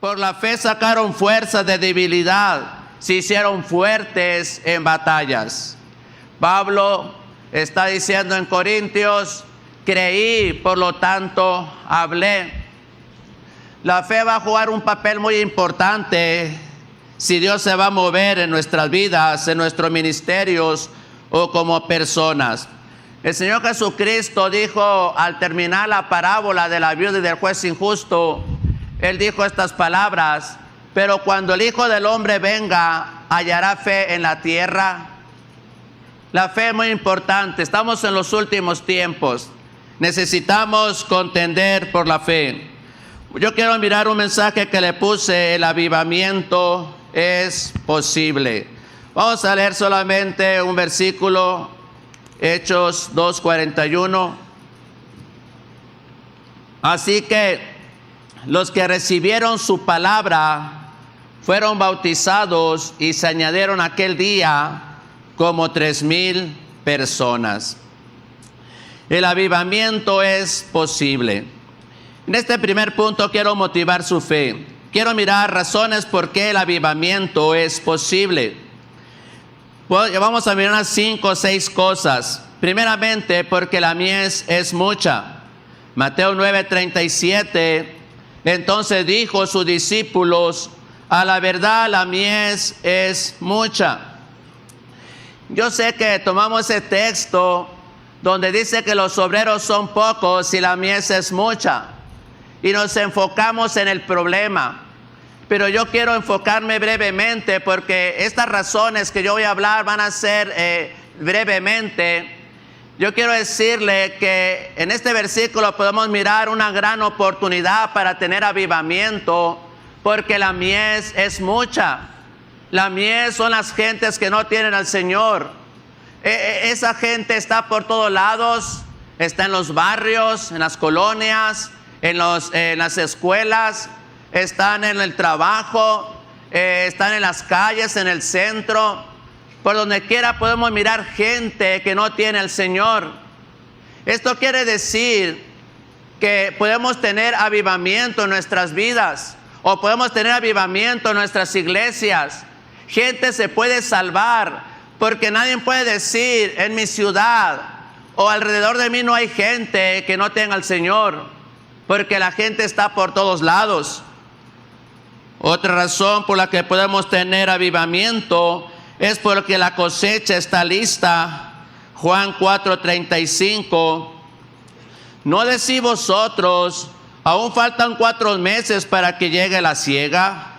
Por la fe sacaron fuerza de debilidad, se hicieron fuertes en batallas. Pablo está diciendo en Corintios, creí, por lo tanto hablé. La fe va a jugar un papel muy importante si Dios se va a mover en nuestras vidas, en nuestros ministerios o como personas. El Señor Jesucristo dijo al terminar la parábola de la viuda y del juez injusto, Él dijo estas palabras: pero cuando el Hijo del Hombre venga, ¿hallará fe en la tierra? La fe es muy importante. Estamos en los últimos tiempos. Necesitamos contender por la fe. Yo quiero mirar un mensaje que le puse: el avivamiento es posible. Vamos a leer solamente un versículo, Hechos 2:41. Así que los que recibieron su palabra fueron bautizados y se añadieron aquel día como 3,000 personas. El avivamiento es posible. En este primer punto quiero motivar su fe. Quiero mirar razones por qué el avivamiento es posible. Vamos a mirar unas 5 o 6 cosas. Primeramente, porque la mies es mucha. Mateo 9:37. Entonces dijo a sus discípulos: a la verdad la mies es mucha. Yo sé que tomamos ese texto donde dice que los obreros son pocos y la mies es mucha, y nos enfocamos en el problema. Pero yo quiero enfocarme brevemente, porque estas razones que yo voy a hablar van a ser brevemente. Yo quiero decirle que en este versículo podemos mirar una gran oportunidad para tener avivamiento, porque la mies es mucha. La mies son las gentes que no tienen al Señor. Esa gente está por todos lados, está en los barrios, en las colonias, en las escuelas, están en el trabajo, están en las calles, en el centro. Por donde quiera podemos mirar gente que no tiene al Señor. Esto quiere decir que podemos tener avivamiento en nuestras vidas, o podemos tener avivamiento en nuestras iglesias. Gente se puede salvar, porque nadie puede decir: en mi ciudad o alrededor de mí no hay gente que no tenga al Señor, porque la gente está por todos lados. Otra razón por la que podemos tener avivamiento es porque la cosecha está lista. Juan 4:35. ¿No decís vosotros, aún faltan 4 meses para que llegue la siega?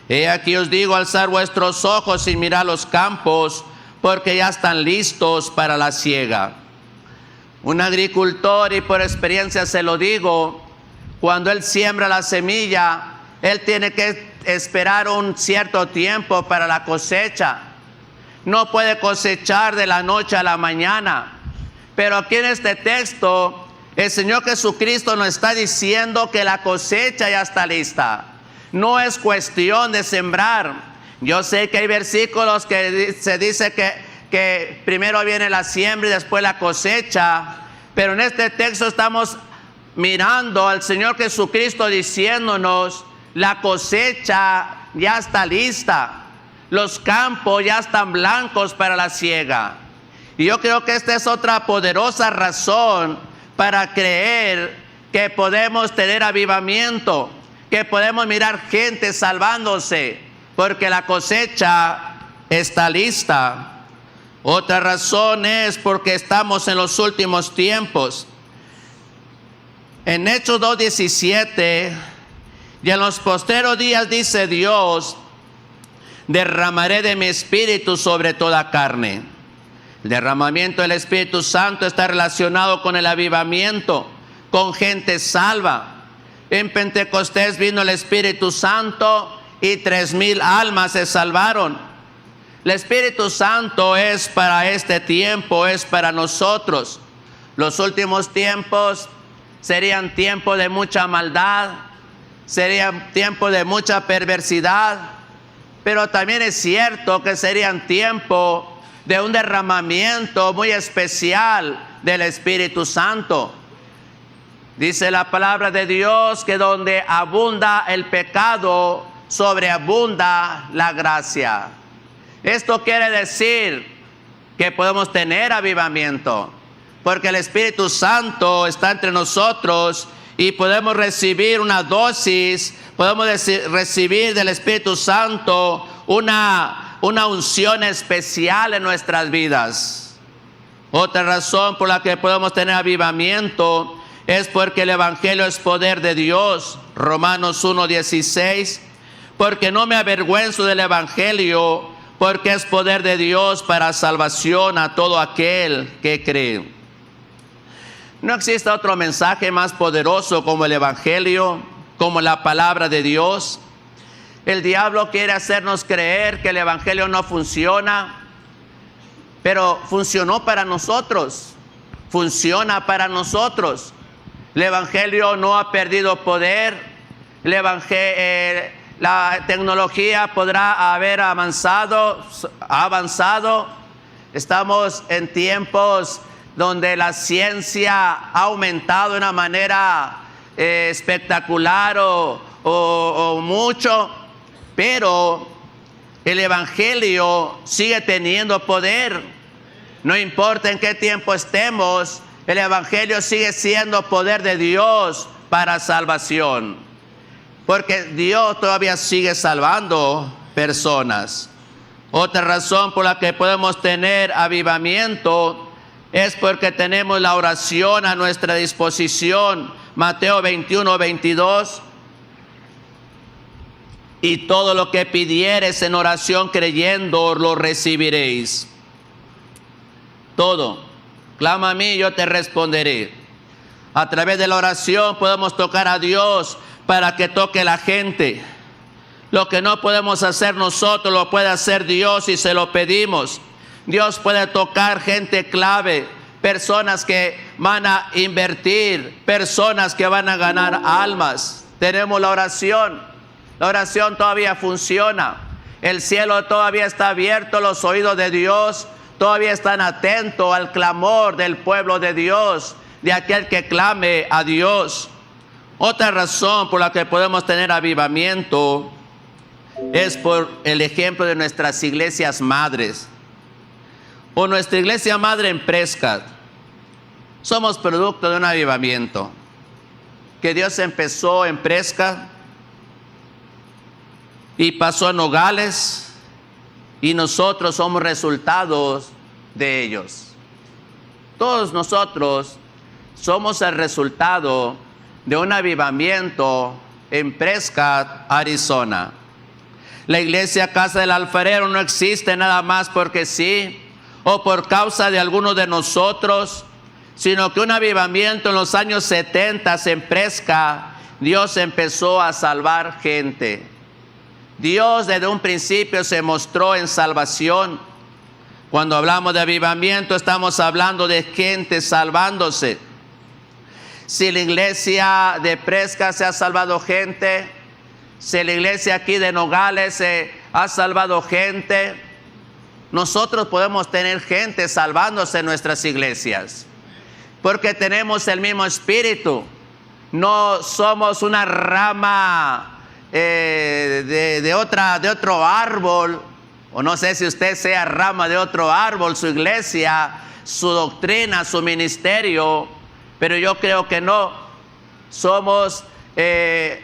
He aquí os digo, alzar vuestros ojos y mirad los campos, porque ya están listos para la siega. Un agricultor, y por experiencia se lo digo, cuando él siembra la semilla, él tiene que esperar un cierto tiempo para la cosecha. No puede cosechar de la noche a la mañana. Pero aquí en este texto, el Señor Jesucristo nos está diciendo que la cosecha ya está lista. No es cuestión de sembrar. Yo sé que hay versículos que se dice que primero viene la siembra y después la cosecha. Pero en este texto estamos mirando al Señor Jesucristo diciéndonos: la cosecha ya está lista. Los campos ya están blancos para la siega. Y yo creo que esta es otra poderosa razón para creer que podemos tener avivamiento, que podemos mirar gente salvándose, porque la cosecha está lista. Otra razón es porque estamos en los últimos tiempos. En Hechos 2:17, y en los postreros días, dice Dios, derramaré de mi espíritu sobre toda carne. El derramamiento del Espíritu Santo está relacionado con el avivamiento, con gente salva. En Pentecostés vino el Espíritu Santo y 3,000 almas se salvaron. El Espíritu Santo es para este tiempo, es para nosotros. Los últimos tiempos serían tiempos de mucha maldad, serían tiempos de mucha perversidad, pero también es cierto que serían tiempos de un derramamiento muy especial del Espíritu Santo. Dice la palabra de Dios que donde abunda el pecado, sobreabunda la gracia. Esto quiere decir que podemos tener avivamiento, porque el Espíritu Santo está entre nosotros y podemos recibir una dosis, podemos recibir del Espíritu Santo una unción especial en nuestras vidas. Otra razón por la que podemos tener avivamiento es porque el Evangelio es poder de Dios. Romanos 1:16, porque no me avergüenzo del Evangelio, porque es poder de Dios para salvación a todo aquel que cree. No existe otro mensaje más poderoso como el Evangelio, como la palabra de Dios. El diablo quiere hacernos creer que el Evangelio no funciona, pero funcionó para nosotros, funciona para nosotros. El Evangelio no ha perdido poder. La tecnología podrá haber avanzado. Estamos en tiempos donde la ciencia ha aumentado de una manera espectacular o mucho, pero el Evangelio sigue teniendo poder. No importa en qué tiempo estemos, el Evangelio sigue siendo poder de Dios para salvación, porque Dios todavía sigue salvando personas. Otra razón por la que podemos tener avivamiento es porque tenemos la oración a nuestra disposición. Mateo 21:22. Y todo lo que pidiereis en oración creyendo, lo recibiréis. Todo. Clama a mí y yo te responderé. A través de la oración podemos tocar a Dios para que toque la gente. Lo que no podemos hacer nosotros, lo puede hacer Dios y se lo pedimos. Dios puede tocar gente clave, personas que van a invertir, personas que van a ganar almas. Tenemos la oración. La oración todavía funciona. El cielo todavía está abierto, los oídos de Dios todavía están atentos al clamor del pueblo de Dios, de aquel que clame a Dios. Otra razón por la que podemos tener avivamiento es por el ejemplo de nuestras iglesias madres. Por nuestra iglesia madre en Prescott, somos producto de un avivamiento que Dios empezó en Prescott y pasó a Nogales, y nosotros somos resultados de ellos. Todos nosotros somos el resultado de un avivamiento en Prescott, Arizona. La iglesia Casa del Alfarero no existe nada más porque sí, o por causa de alguno de nosotros, sino que un avivamiento en los años 70 en Prescott, Dios empezó a salvar gente. Dios desde un principio se mostró en salvación. Cuando hablamos de avivamiento, estamos hablando de gente salvándose. Si la iglesia de Prescott se ha salvado gente, si la iglesia aquí de Nogales se ha salvado gente, nosotros podemos tener gente salvándose en nuestras iglesias, porque tenemos el mismo espíritu. No somos una rama de otro árbol, o no sé si usted sea rama de otro árbol, su iglesia, su doctrina, su ministerio, pero yo creo que no. Somos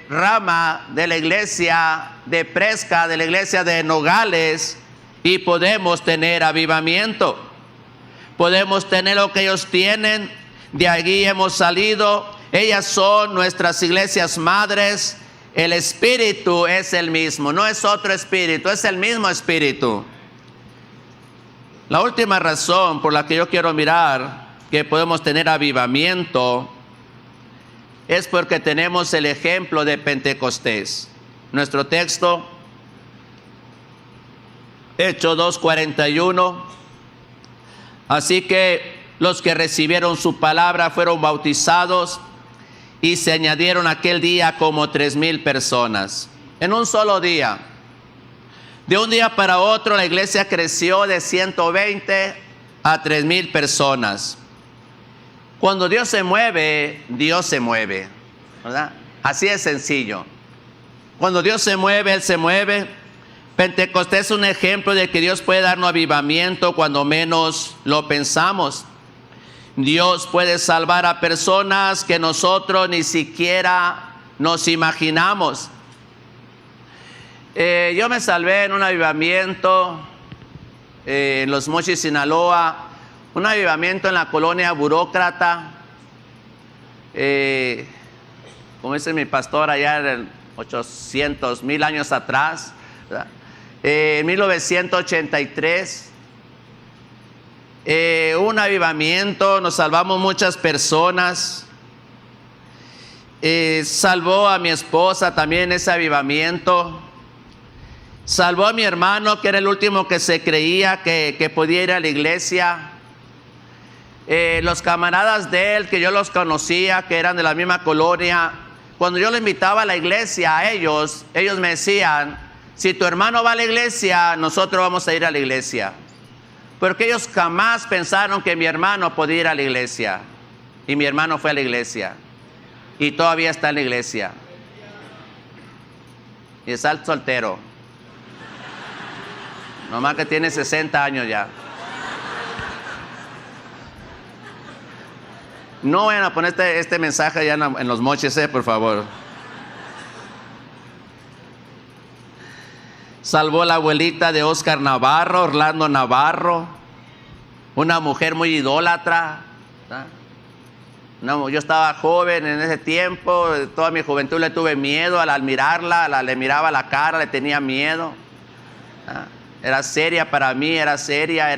rama de la iglesia de Prescott, de la iglesia de Nogales, y podemos tener avivamiento. Podemos tener lo que ellos tienen. De allí hemos salido. Ellas son nuestras iglesias madres. El espíritu es el mismo, no es otro espíritu, es el mismo espíritu. La última razón por la que yo quiero mirar que podemos tener avivamiento es porque tenemos el ejemplo de Pentecostés. Nuestro texto, Hechos 2:41. Así que los que recibieron su palabra fueron bautizados, y se añadieron aquel día como 3,000 personas. En un solo día. De un día para otro la iglesia creció de 120 a 3,000 personas. Cuando Dios se mueve, ¿verdad? Así es sencillo. Cuando Dios se mueve, Él se mueve. Pentecostés es un ejemplo de que Dios puede darnos avivamiento cuando menos lo pensamos. Dios puede salvar a personas que nosotros ni siquiera nos imaginamos. Yo me salvé en un avivamiento en Los Mochis, Sinaloa. Un avivamiento en la colonia Burócrata. Como dice mi pastor allá en 800,000 años atrás, ¿verdad? En 1983, un avivamiento, nos salvamos muchas personas. Salvó a mi esposa también ese avivamiento. Salvó a mi hermano, que era el último que se creía que podía ir a la iglesia. Los camaradas de él, que yo los conocía, que eran de la misma colonia, cuando yo le invitaba a la iglesia a ellos me decían: si tu hermano va a la iglesia, nosotros vamos a ir a la iglesia. Porque ellos jamás pensaron que mi hermano podía ir a la iglesia. Y mi hermano fue a la iglesia. Y todavía está en la iglesia. Y está soltero. Nomás que tiene 60 años ya. No vayan a poner este mensaje ya en Los Mochis, por favor. Salvó la abuelita de Oscar Navarro, Orlando Navarro, una mujer muy idólatra. No, yo estaba joven en ese tiempo, toda mi juventud le tuve miedo al mirarla, le miraba la cara, le tenía miedo. Era seria para mí, era seria,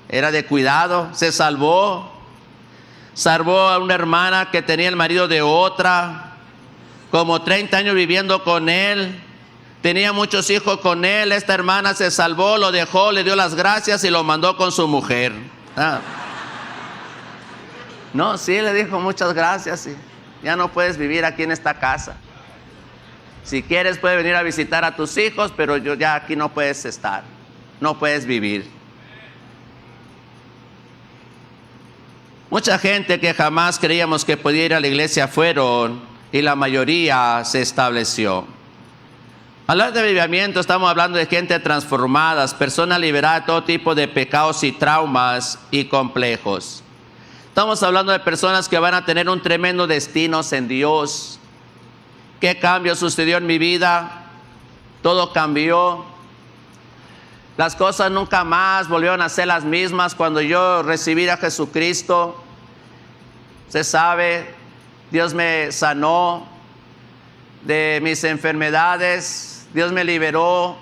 era de cuidado. Se salvó. Salvó a una hermana que tenía el marido de otra, como 30 años viviendo con él. Tenía muchos hijos con él. Esta hermana se salvó, lo dejó, le dio las gracias y lo mandó con su mujer. No, sí, le dijo muchas gracias. Sí. Ya no puedes vivir aquí en esta casa. Si quieres puedes venir a visitar a tus hijos, pero ya aquí no puedes estar. No puedes vivir. Mucha gente que jamás creíamos que podía ir a la iglesia fueron, y la mayoría se estableció. Hablar de avivamiento, estamos hablando de gente transformada, personas liberadas de todo tipo de pecados y traumas y complejos. Estamos hablando de personas que van a tener un tremendo destino en Dios. ¿Qué cambio sucedió en mi vida? Todo cambió. Las cosas nunca más volvieron a ser las mismas cuando yo recibí a Jesucristo. Se sabe, Dios me sanó de mis enfermedades. Dios me liberó.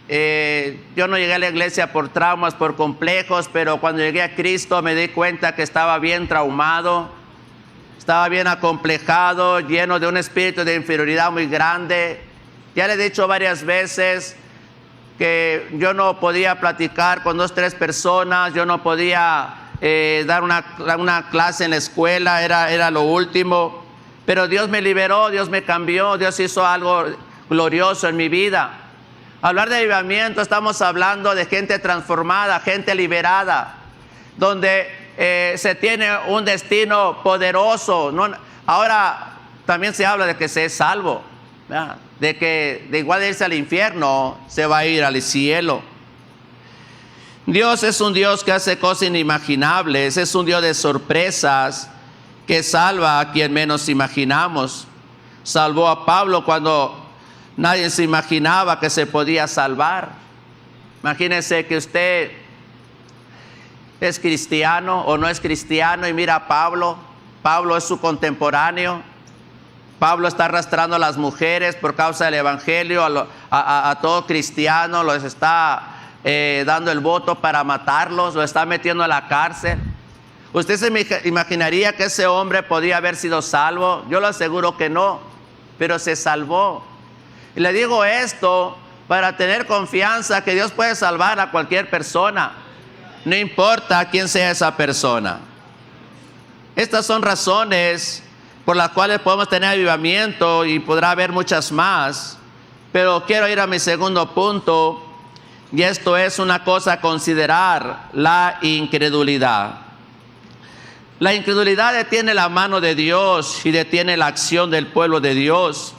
Yo no llegué a la iglesia por traumas, por complejos, pero cuando llegué a Cristo me di cuenta que estaba bien traumado, estaba bien acomplejado, lleno de un espíritu de inferioridad muy grande. Ya le he dicho varias veces que yo no podía platicar con 2 o 3 personas, yo no podía dar una clase en la escuela, era lo último. Pero Dios me liberó, Dios me cambió, Dios hizo algo glorioso en mi vida. Hablar de avivamiento, estamos hablando de gente transformada, gente liberada, donde se tiene un destino poderoso. Ahora también se habla de que se es salvo, ¿verdad? De que de igual de irse al infierno, se va a ir al cielo. Dios es un Dios que hace cosas inimaginables, es un Dios de sorpresas, que salva a quien menos imaginamos. Salvó a Pablo cuando nadie se imaginaba que se podía salvar. Imagínese que usted es cristiano o no es cristiano y mira a Pablo. Pablo es su contemporáneo. Pablo está arrastrando a las mujeres por causa del evangelio, a todo cristiano, los está dando el voto para matarlos, lo está metiendo a la cárcel. ¿Usted se imaginaría que ese hombre podía haber sido salvo? Yo le aseguro que no, pero se salvó. Y le digo esto para tener confianza que Dios puede salvar a cualquier persona, no importa quién sea esa persona. Estas son razones por las cuales podemos tener avivamiento y podrá haber muchas más, pero quiero ir a mi segundo punto, y esto es una cosa a considerar: la incredulidad. La incredulidad detiene la mano de Dios y detiene la acción del pueblo de Dios.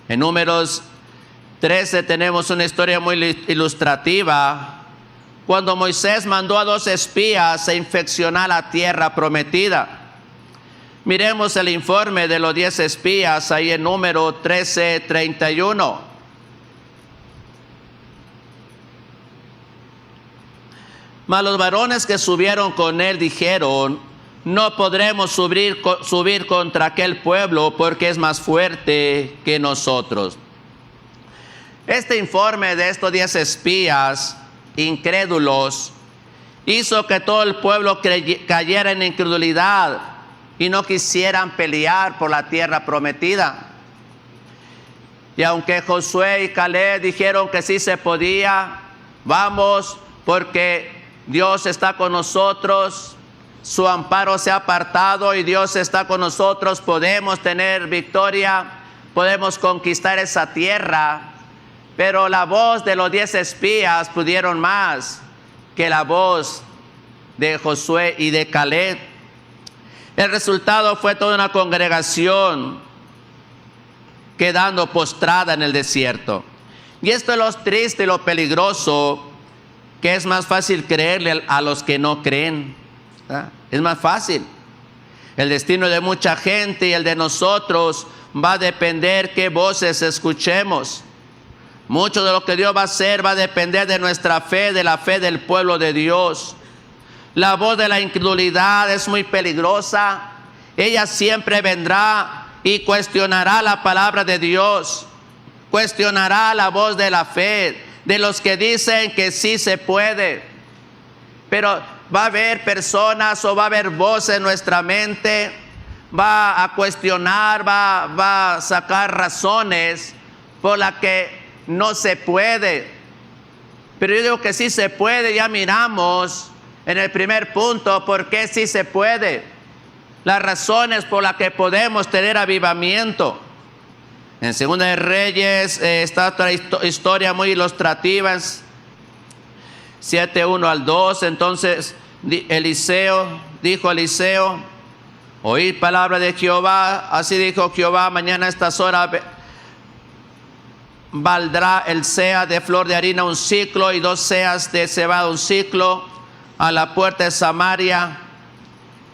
En Números 13 tenemos una historia muy ilustrativa, cuando Moisés mandó a 2 espías a inspeccionar la tierra prometida. Miremos el informe de los 10 espías ahí en Número 13:31. Mas los varones que subieron con él dijeron: no podremos subir contra aquel pueblo, porque es más fuerte que nosotros. Este informe de estos 10 espías incrédulos hizo que todo el pueblo cayera en incredulidad y no quisieran pelear por la tierra prometida. Y aunque Josué y Caleb dijeron que sí se podía, vamos, porque Dios está con nosotros, su amparo se ha apartado y Dios está con nosotros, podemos tener victoria, podemos conquistar esa tierra. Pero la voz de los 10 espías pudieron más que la voz de Josué y de Caleb. El resultado fue toda una congregación quedando postrada en el desierto. Y esto es lo triste y lo peligroso, que es más fácil creerle a los que no creen. ¿Ah? Es más fácil. El destino de mucha gente y el de nosotros va a depender qué voces escuchemos. Mucho de lo que Dios va a hacer va a depender de nuestra fe, de la fe del pueblo de Dios. La voz de la incredulidad es muy peligrosa. Ella siempre vendrá y cuestionará la palabra de Dios. Cuestionará la voz de la fe, de los que dicen que sí se puede. Pero va a haber personas o va a haber voces en nuestra mente, va a cuestionar, va a sacar razones por las que no se puede. Pero yo digo que sí se puede. Ya miramos en el primer punto por qué sí se puede. Las razones por las que podemos tener avivamiento. En Segunda de Reyes está otra historia muy ilustrativa, 7:1 al 2. Entonces dijo Eliseo: oíd palabra de Jehová, así dijo Jehová, mañana a estas horas valdrá el seah de flor de harina 1 siclo y 2 seas de cebada 1 siclo a la puerta de Samaria.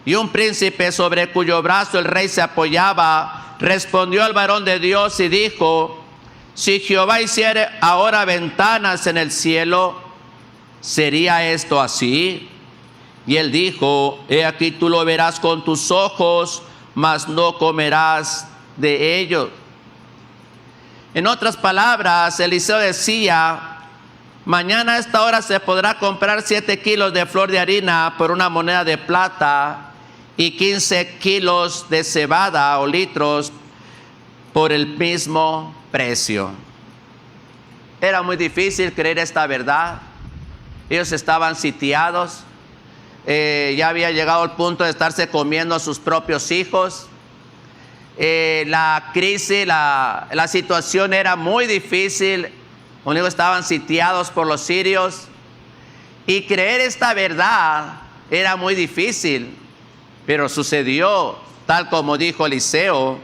Y un príncipe sobre cuyo brazo el rey se apoyaba respondió al varón de Dios y dijo: si Jehová hiciere ahora ventanas en el cielo, ¿sería esto así? Y él dijo: he aquí tú lo verás con tus ojos, mas no comerás de ellos. En otras palabras, Eliseo decía: mañana a esta hora se podrá comprar 7 kilos de flor de harina por una moneda de plata y 15 kilos de cebada o litros por el mismo precio. Era muy difícil creer esta verdad. Ellos estaban sitiados. Ya había llegado al punto de estarse comiendo a sus propios hijos. La crisis, la situación era muy difícil. Ellos estaban sitiados por los sirios. Y creer esta verdad era muy difícil. Pero sucedió tal como dijo Eliseo.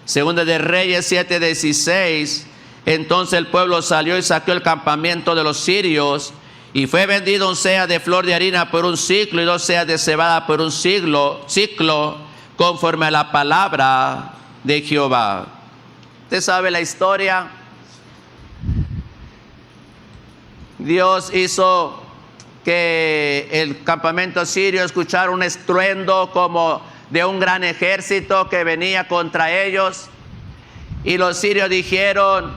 Segunda de Reyes 7:16. Entonces el pueblo salió y saqueó el campamento de los sirios, y fue vendido 1 seah de flor de harina por 1 siclo y 2 seas de cebada por 1 siclo, conforme a la palabra de Jehová. ¿Usted sabe la historia? Dios hizo que el campamento sirio escuchara un estruendo como de un gran ejército que venía contra ellos. Y los sirios dijeron: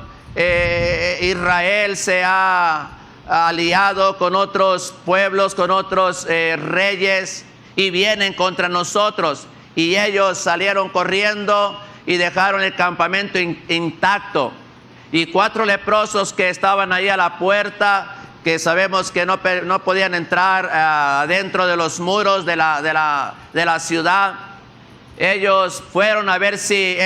Israel se ha aliado con otros pueblos, con otros reyes, y vienen contra nosotros. Y ellos salieron corriendo y dejaron el campamento intacto. Y 4 leprosos que estaban ahí a la puerta, que sabemos que no podían entrar dentro de los muros de la ciudad. Ellos fueron a ver si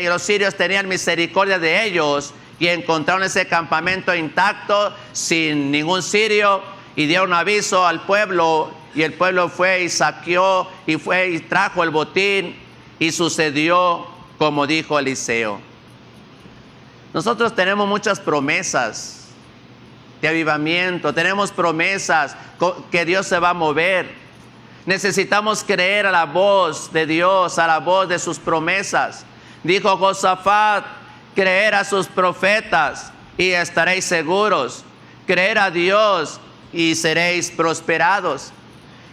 los sirios tenían misericordia de ellos, y encontraron ese campamento intacto sin ningún sirio, y dieron aviso al pueblo y el pueblo fue y saqueó y fue y trajo el botín y sucedió como dijo Eliseo. Nosotros tenemos muchas promesas de avivamiento, tenemos promesas que Dios se va a mover. Necesitamos creer a la voz de Dios, a la voz de sus promesas. Dijo Josafat, creer a sus profetas y estaréis seguros. Creer a Dios y seréis prosperados.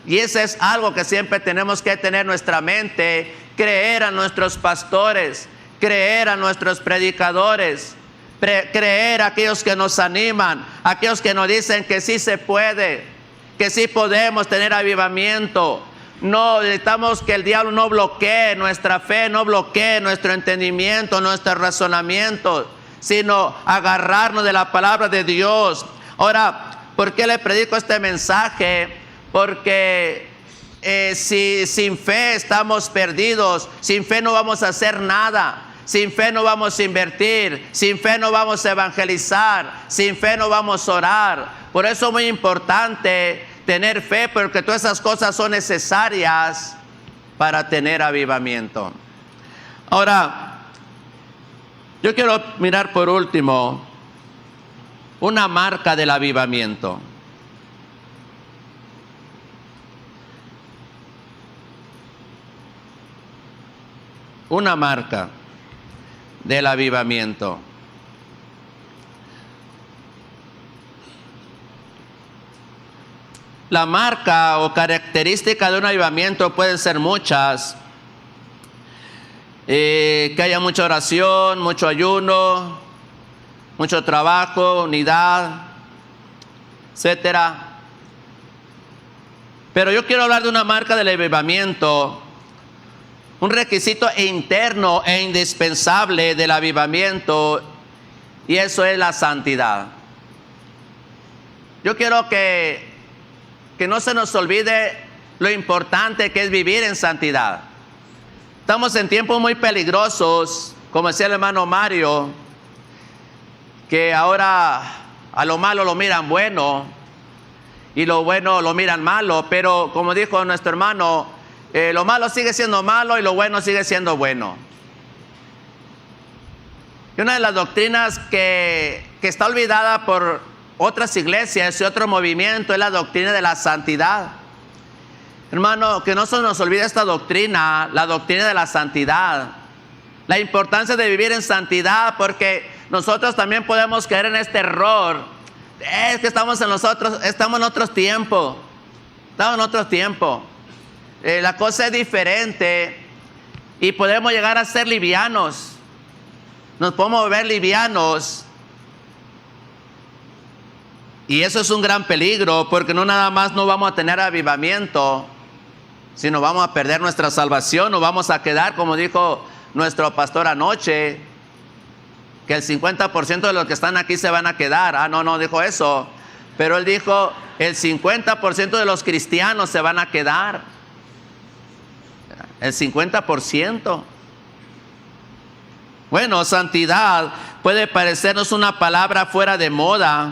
Y eso es algo que siempre tenemos que tener en nuestra mente. Creer a nuestros pastores, creer a nuestros predicadores, creer a aquellos que nos animan, aquellos que nos dicen que sí se puede, que sí podemos tener avivamiento. No necesitamos que el diablo no bloquee nuestra fe, no bloquee nuestro entendimiento, nuestro razonamiento, sino agarrarnos de la palabra de Dios. Ahora, ¿por qué le predico este mensaje? Porque si sin fe estamos perdidos, sin fe no vamos a hacer nada. Sin fe no vamos a invertir, sin fe no vamos a evangelizar, sin fe no vamos a orar. Por eso es muy importante tener fe, porque todas esas cosas son necesarias para tener avivamiento. Ahora, yo quiero mirar por último una marca del avivamiento. Una marca del avivamiento. La marca o característica de un avivamiento pueden ser muchas. Que haya mucha oración, mucho ayuno, mucho trabajo, unidad, etcétera. Pero yo quiero hablar de una marca del avivamiento. Un requisito interno e indispensable del avivamiento, y eso es la santidad. Yo quiero que no se nos olvide lo importante que es vivir en santidad. Estamos en tiempos muy peligrosos, como decía el hermano Mario, que ahora a lo malo lo miran bueno y lo bueno lo miran malo, pero como dijo nuestro hermano, lo malo sigue siendo malo y lo bueno sigue siendo bueno. Y una de las doctrinas que está olvidada por otras iglesias y otro movimiento es la doctrina de la santidad. Hermano, que no se nos olvide esta doctrina, la doctrina de la santidad. La importancia de vivir en santidad, porque nosotros también podemos caer en este error. Es que estamos en otros tiempos. Estamos en otros tiempos. La cosa es diferente y podemos llegar a ser livianos. Nos podemos ver livianos. Y eso es un gran peligro, porque no nada más no vamos a tener avivamiento, sino vamos a perder nuestra salvación, nos vamos a quedar, como dijo nuestro pastor anoche, que el 50% de los que están aquí se van a quedar. No dijo eso, pero él dijo el 50% de los cristianos se van a quedar. El 50%. Bueno, santidad puede parecernos una palabra fuera de moda.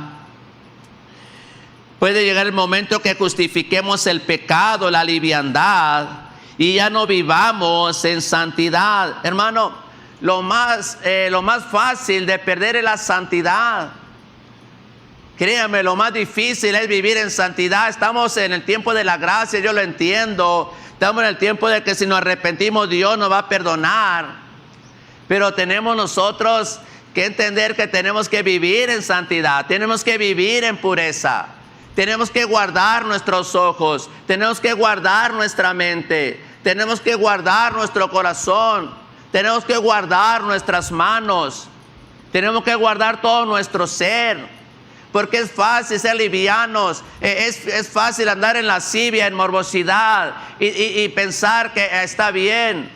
Puede llegar el momento que justifiquemos el pecado, la liviandad, y ya no vivamos en santidad. Hermano, lo más fácil de perder es la santidad. Créame, lo más difícil es vivir en santidad. Estamos en el tiempo de la gracia, yo lo entiendo. Estamos en el tiempo de que si nos arrepentimos, Dios nos va a perdonar. Pero tenemos nosotros que entender que tenemos que vivir en santidad, tenemos que vivir en pureza, tenemos que guardar nuestros ojos, tenemos que guardar nuestra mente, tenemos que guardar nuestro corazón, tenemos que guardar nuestras manos, tenemos que guardar todo nuestro ser. Porque es fácil ser livianos, es fácil andar en lascivia, en morbosidad y pensar que está bien.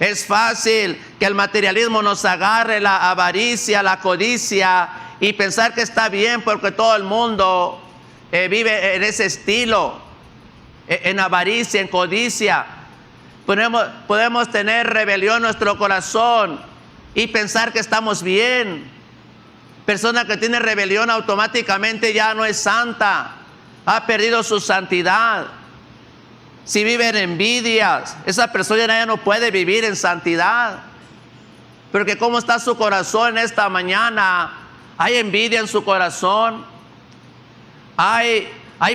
Es fácil que el materialismo nos agarre, la avaricia, la codicia, y pensar que está bien porque todo el mundo vive en ese estilo, en avaricia, en codicia. Podemos tener rebelión en nuestro corazón y pensar que estamos bien. Persona que tiene rebelión automáticamente ya no es santa, ha perdido su santidad. Si vive en envidias, esa persona ya no puede vivir en santidad. Porque ¿cómo está su corazón esta mañana? Hay envidia en su corazón. Hay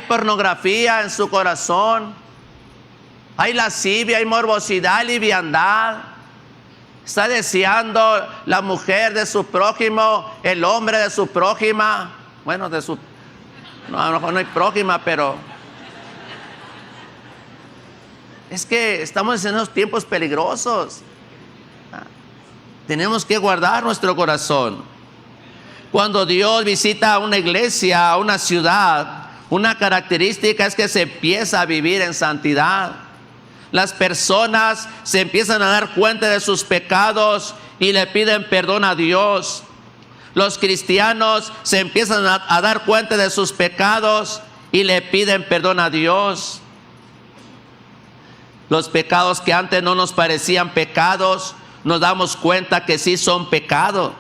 pornografía en su corazón. Hay lascivia, hay morbosidad, hay liviandad. Está deseando la mujer de su prójimo, el hombre de su prójima. Bueno, no, a lo mejor no hay prójima, pero es que estamos en unos tiempos peligrosos. Tenemos que guardar nuestro corazón. Cuando Dios visita a una iglesia, a una ciudad, una característica es que se empieza a vivir en santidad. Las personas se empiezan a dar cuenta de sus pecados y le piden perdón a Dios. Los cristianos se empiezan a dar cuenta de sus pecados y le piden perdón a Dios. Los pecados que antes no nos parecían pecados, nos damos cuenta que sí son pecado.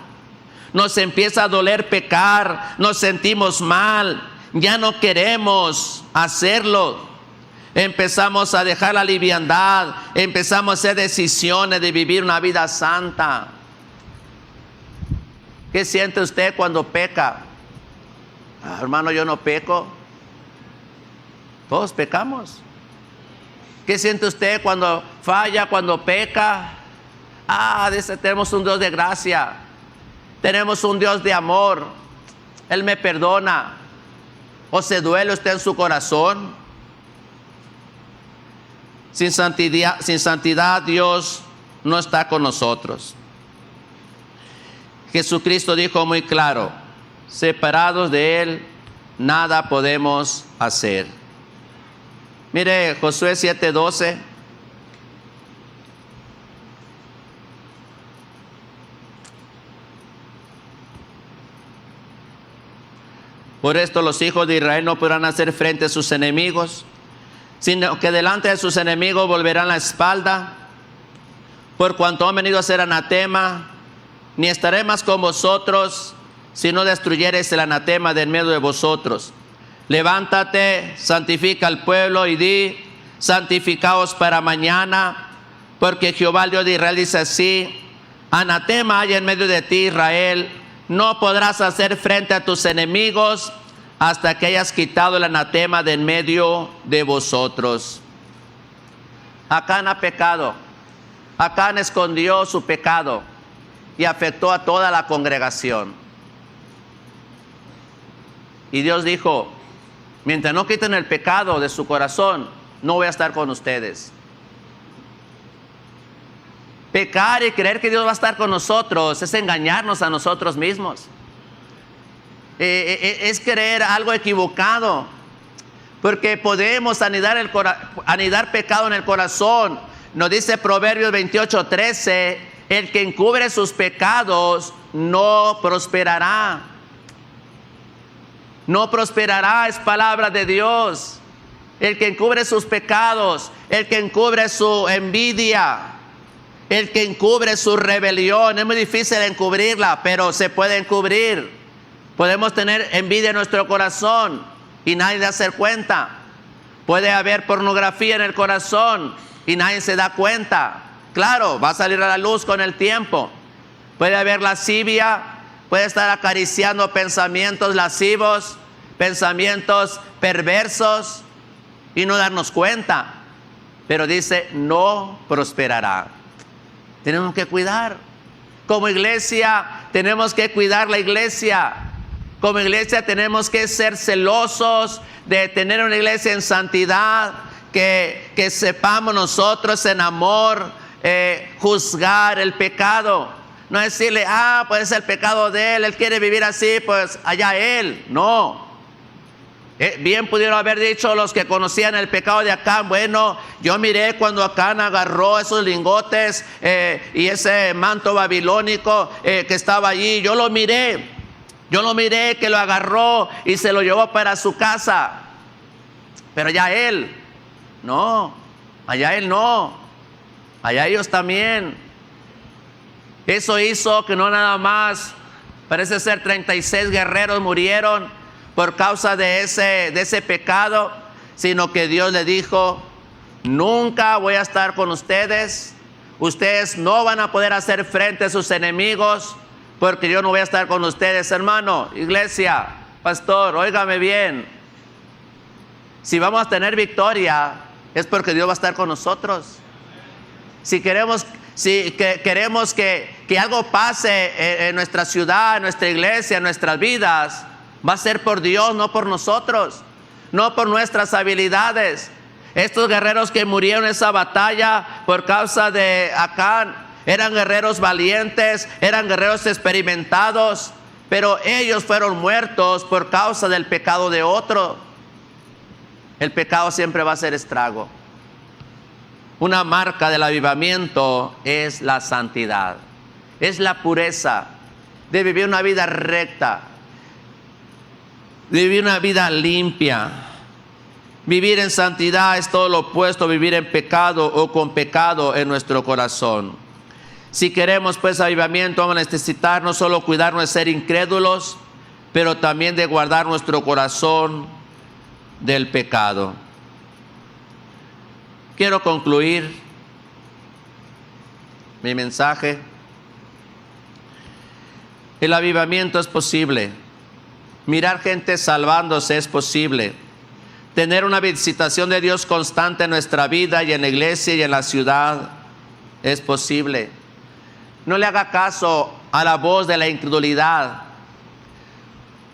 Nos empieza a doler pecar, nos sentimos mal, ya no queremos hacerlo. Empezamos a dejar la liviandad, empezamos a hacer decisiones de vivir una vida santa. ¿Qué siente usted cuando peca? Hermano, yo no peco. Todos pecamos. ¿Qué siente usted cuando falla, cuando peca? Dice, tenemos un Dios de gracia. Tenemos un Dios de amor. Él me perdona. ¿O se duele usted en su corazón? Sin santidad Dios no está con nosotros. Jesucristo dijo muy claro, separados de Él, nada podemos hacer. Mire Josué 7:12. Por esto los hijos de Israel no podrán hacer frente a sus enemigos, sino que delante de sus enemigos volverán la espalda, por cuanto han venido a ser anatema, ni estaré más con vosotros, si no destruyereis el anatema de en medio de vosotros. Levántate, santifica al pueblo y di, santificaos para mañana, porque Jehová el Dios de Israel dice así, anatema hay en medio de ti, Israel, no podrás hacer frente a tus enemigos hasta que hayas quitado el anatema de en medio de vosotros. Acán ha pecado. Acán escondió su pecado y afectó a toda la congregación. Y Dios dijo, mientras no quiten el pecado de su corazón, no voy a estar con ustedes. Pecar y creer que Dios va a estar con nosotros es engañarnos a nosotros mismos. Es creer algo equivocado, porque podemos anidar pecado en el corazón. Nos dice Proverbios 28:13, el que encubre sus pecados no prosperará. No prosperará, es palabra de Dios. El que encubre sus pecados, el que encubre su envidia, el que encubre su rebelión. Es muy difícil encubrirla, pero se puede encubrir. Podemos tener envidia en nuestro corazón y nadie da hacer cuenta. Puede haber pornografía en el corazón y nadie se da cuenta. Claro, va a salir a la luz con el tiempo. Puede haber lascivia, puede estar acariciando pensamientos lascivos, pensamientos perversos y no darnos cuenta. Pero dice, no prosperará. Tenemos que cuidar. Como iglesia, tenemos que cuidar la iglesia. Como iglesia tenemos que ser celosos de tener una iglesia en santidad, que sepamos nosotros en amor juzgar el pecado. No decirle, pues es el pecado de él quiere vivir así, pues allá él. No. Bien pudieron haber dicho los que conocían el pecado de Acán, bueno, yo miré cuando Acán agarró esos lingotes y ese manto babilónico que estaba allí, yo lo miré que lo agarró y se lo llevó para su casa. Pero allá él, no, allá él no, allá ellos también. Eso hizo que no nada más, parece ser 36 guerreros murieron por causa de ese pecado, sino que Dios le dijo, Nunca voy a estar con ustedes. Ustedes no van a poder hacer frente a sus enemigos porque yo no voy a estar con ustedes, hermano, iglesia, pastor, óigame bien. Si vamos a tener victoria, es porque Dios va a estar con nosotros. Si queremos que algo pase en nuestra ciudad, en nuestra iglesia, en nuestras vidas, va a ser por Dios, no por nosotros, no por nuestras habilidades. Estos guerreros que murieron en esa batalla por causa de Acán, eran guerreros valientes, eran guerreros experimentados, pero ellos fueron muertos por causa del pecado de otro. El pecado siempre va a hacer estrago. Una marca del avivamiento es la santidad, es la pureza de vivir una vida recta, de vivir una vida limpia. Vivir en santidad es todo lo opuesto a vivir en pecado o con pecado en nuestro corazón. Si queremos pues avivamiento, vamos a necesitar no solo cuidarnos de ser incrédulos, pero también de guardar nuestro corazón del pecado. Quiero concluir mi mensaje. El avivamiento es posible. Mirar gente salvándose es posible. Tener una visitación de Dios constante en nuestra vida y en la iglesia y en la ciudad es posible. No le haga caso a la voz de la incredulidad.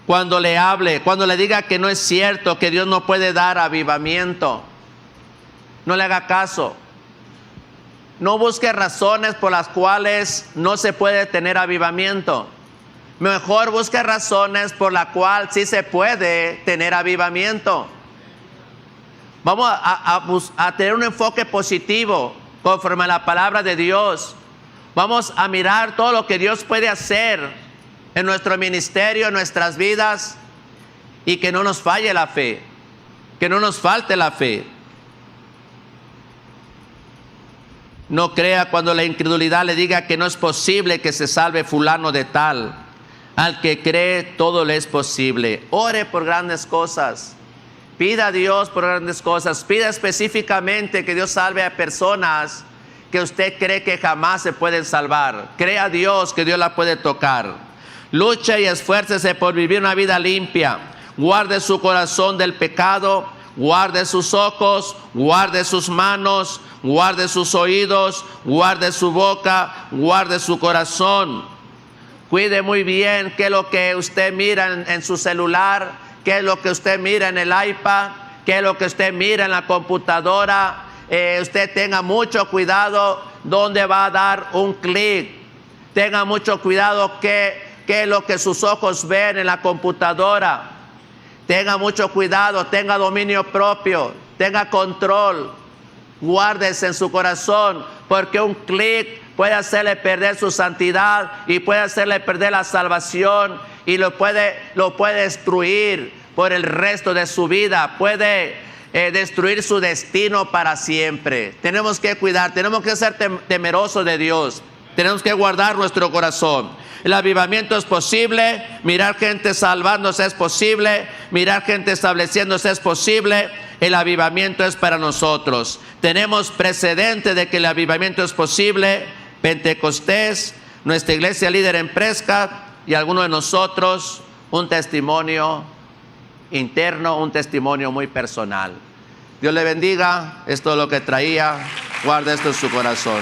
Cuando le hable, cuando le diga que no es cierto, que Dios no puede dar avivamiento, no le haga caso. No busque razones por las cuales no se puede tener avivamiento. Mejor busque razones por las cuales sí se puede tener avivamiento. Vamos a tener un enfoque positivo conforme a la palabra de Dios. Vamos a mirar todo lo que Dios puede hacer en nuestro ministerio, en nuestras vidas, y que no nos falle la fe, que no nos falte la fe. No crea cuando la incredulidad le diga que no es posible que se salve fulano de tal. Al que cree, todo le es posible. Ore por grandes cosas. Pida a Dios por grandes cosas. Pida específicamente que Dios salve a personas que usted cree que jamás se pueden salvar. Crea a Dios que Dios la puede tocar. Luche y esfuércese por vivir una vida limpia. Guarde su corazón del pecado. Guarde sus ojos. Guarde sus manos. Guarde sus oídos. Guarde su boca. Guarde su corazón. Cuide muy bien qué es lo que usted mira en su celular. ¿Qué es lo que usted mira en el iPad? ¿Qué es lo que usted mira en la computadora? Usted tenga mucho cuidado dónde va a dar un clic. Tenga mucho cuidado qué es lo que sus ojos ven en la computadora. Tenga mucho cuidado, tenga dominio propio, tenga control. Guárdese en su corazón, porque un clic puede hacerle perder su santidad y puede hacerle perder la salvación y lo puede destruir por el resto de su vida. Puede destruir su destino para siempre. Tenemos que cuidar, tenemos que ser temerosos de Dios. Tenemos que guardar nuestro corazón. El avivamiento es posible. Mirar gente salvándose es posible. Mirar gente estableciéndose es posible. El avivamiento es para nosotros. Tenemos precedente de que el avivamiento es posible. Pentecostés, nuestra iglesia líder en Prescott y algunos de nosotros, un testimonio interno, un testimonio muy personal. Dios le bendiga. Esto es lo que traía. Guarde esto en su corazón.